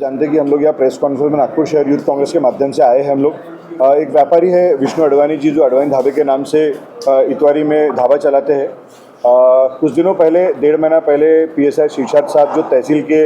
जानते हैं कि हम लोग यहाँ प्रेस कॉन्फ्रेंस में नागपुर शहर यूथ कांग्रेस के माध्यम से आए हैं। हम लोग एक व्यापारी है विष्णु अडवाणी जी, जो अडवाणी ढाबे के नाम से इतवारी में ढाबा चलाते हैं। कुछ दिनों पहले, 1.5 महीना पहले पीएसआई शीर्षाद साहब जो तहसील के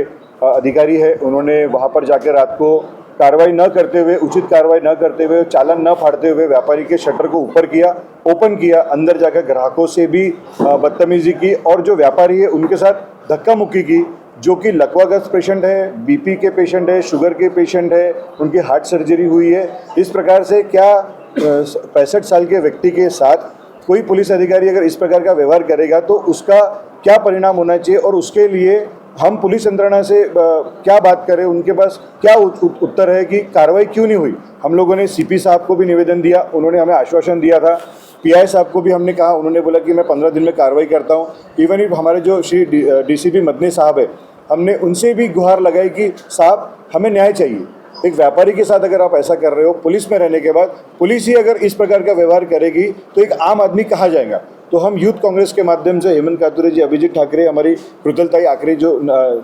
अधिकारी है, उन्होंने वहाँ पर जाकर रात को कार्रवाई न करते हुए, उचित कार्रवाई न करते हुए, चालान न फाड़ते हुए व्यापारी के शटर को ऊपर किया, ओपन किया, अंदर जाकर ग्राहकों से भी बदतमीजी की और जो व्यापारी है उनके साथ धक्का मुक्की की, जो कि लकवाग्रस्त पेशेंट है, बीपी के पेशेंट है, शुगर के पेशेंट है, उनकी हार्ट सर्जरी हुई है। इस प्रकार से क्या 65 साल के व्यक्ति के साथ कोई पुलिस अधिकारी अगर इस प्रकार का व्यवहार करेगा तो उसका क्या परिणाम होना चाहिए, और उसके लिए हम पुलिस यंत्रणा से क्या बात करें, उनके पास क्या उत्तर है कि कार्रवाई क्यों नहीं हुई। हम लोगों ने सीपी साहब को भी निवेदन दिया, उन्होंने हमें आश्वासन दिया था। पीआई साहब को भी हमने कहा, उन्होंने बोला कि मैं 15 दिन में कार्रवाई करता हूं। इवन इफ हमारे जो श्री डीसीपी मदनी साहब है, हमने उनसे भी गुहार लगाई कि साहब हमें न्याय चाहिए। एक व्यापारी के साथ अगर आप ऐसा कर रहे हो, पुलिस में रहने के बाद पुलिस ही अगर इस प्रकार का व्यवहार करेगी तो एक आम आदमी कहाँ जाएगा। तो हम यूथ कांग्रेस के माध्यम से हेमंत कातुरे जी, अभिजीत ठाकरे, हमारी कृतलताई आकरे जो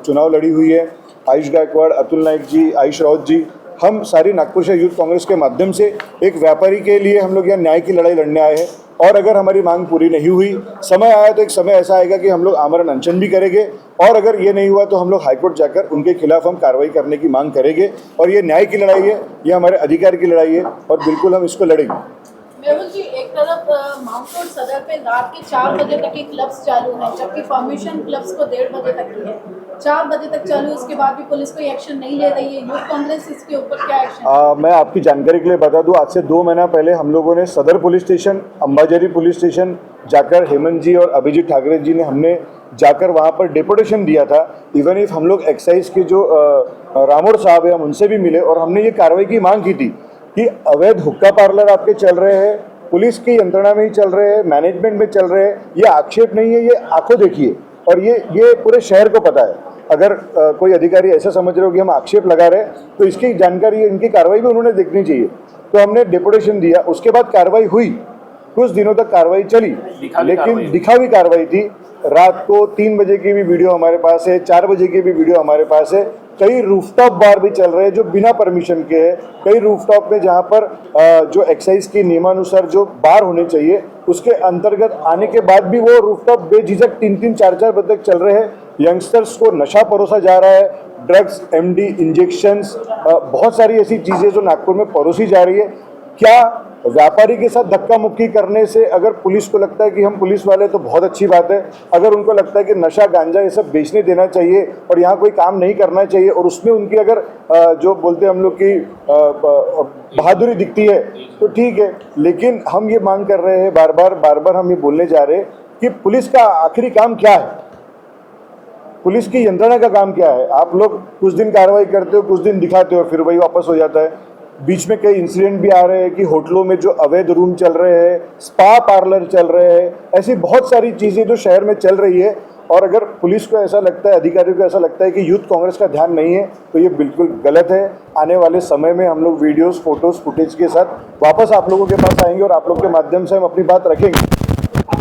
चुनाव लड़ी हुई है, आयुष गायकवाड़, अतुल नाइक जी, आयुष राउत जी, हम सारी नागपुर शहर यूथ कांग्रेस के माध्यम से एक व्यापारी के लिए हम लोग यहाँ न्याय की लड़ाई लड़ने आए हैं। और अगर हमारी मांग पूरी नहीं हुई, समय आया तो एक समय ऐसा आएगा कि हम लोग आमरण अनशन भी करेंगे, और अगर ये नहीं हुआ तो हम लोग हाईकोर्ट जाकर उनके खिलाफ हम कार्रवाई करने की मांग करेंगे। और ये न्याय की लड़ाई है, ये हमारे अधिकार की लड़ाई है और बिल्कुल हम इसको लड़ेंगे। मेहुल जी, एक तरफ माउंट रोड सदर पे रात के 4 बजे तक ही क्लब्स चालू हैं, जबकि फॉर्मेशन क्लब्स को 1:30 बजे तक की है। 4 बजे तक चालू, उसके बाद भी पुलिस कोई एक्शन नहीं ले रही है। यूथ कांग्रेस इसके ऊपर क्या एक्शन? मैं आपकी जानकारी के लिए बता दूं, आज से 2 महीना पहले हम लोगों ने सदर police station, Ambazari police station जाकर हेमंत जी और अभिजीत ठाकरे जी ने हमने जाकर वहाँ पर डेपुटेशन दिया था। इवन इफ हम लोग एक्साइज के जो रामोड़ साहब है, हम उनसे भी मिले और हमने ये कार्रवाई की मांग की थी कि अवैध हुक्का पार्लर आपके चल रहे हैं, पुलिस की यंत्रणा में ही चल रहे हैं, मैनेजमेंट में चल रहे हैं। ये आक्षेप नहीं है, ये आंखों देखिए, और ये पूरे शहर को पता है। अगर कोई अधिकारी ऐसा समझ रहे हो कि हम आक्षेप लगा रहे हैं, तो इसकी जानकारी, इनकी कार्रवाई भी उन्होंने देखनी चाहिए। तो हमने डेपुटेशन दिया, उसके बाद कार्रवाई हुई, कुछ दिनों तक कार्रवाई चली, लेकिन दिखावी कार्रवाई थी। रात को 3 बजे की भी वीडियो हमारे पास है, 4 बजे की भी वीडियो हमारे पास है। कई रूफटॉप बार भी चल रहे हैं जो बिना परमिशन के हैं। कई रूफटॉप में जहां पर जो एक्साइज की नियमानुसार जो बार होने चाहिए, उसके अंतर्गत आने के बाद भी वो रूफटॉप बेझिझक 3-3, 4-4 बजे तक चल रहे हैं। यंगस्टर्स को नशा परोसा जा रहा है, ड्रग्स, एमडी, इंजेक्शंस, बहुत सारी ऐसी चीज़ें जो नागपुर में परोसी जा रही है। क्या व्यापारी के साथ धक्का मुक्की करने से अगर पुलिस को लगता है कि हम पुलिस वाले, तो बहुत अच्छी बात है। अगर उनको लगता है कि नशा, गांजा ये सब बेचने देना चाहिए और यहाँ कोई काम नहीं करना चाहिए, और उसमें उनकी अगर जो बोलते हैं हम लोग की बहादुरी दिखती है, तो ठीक है। लेकिन हम ये मांग कर रहे हैं, बार बार हम ये बोलने जा रहे हैं कि पुलिस का आखिरी काम क्या है, पुलिस की यंत्रणा का काम क्या है। आप लोग कुछ दिन कार्रवाई करते हो, कुछ दिन दिखाते हो, फिर वही वापस हो जाता है। बीच में कई इंसिडेंट भी आ रहे हैं कि होटलों में जो अवैध रूम चल रहे हैं, स्पा पार्लर चल रहे हैं, ऐसी बहुत सारी चीज़ें जो शहर में चल रही है। और अगर पुलिस को ऐसा लगता है, अधिकारियों को ऐसा लगता है कि यूथ कांग्रेस का ध्यान नहीं है, तो ये बिल्कुल गलत है। आने वाले समय में हम लोग वीडियोस, फोटोज, फुटेज के साथ वापस आप लोगों के पास आएंगे और आप लोग के माध्यम से हम अपनी बात रखेंगे।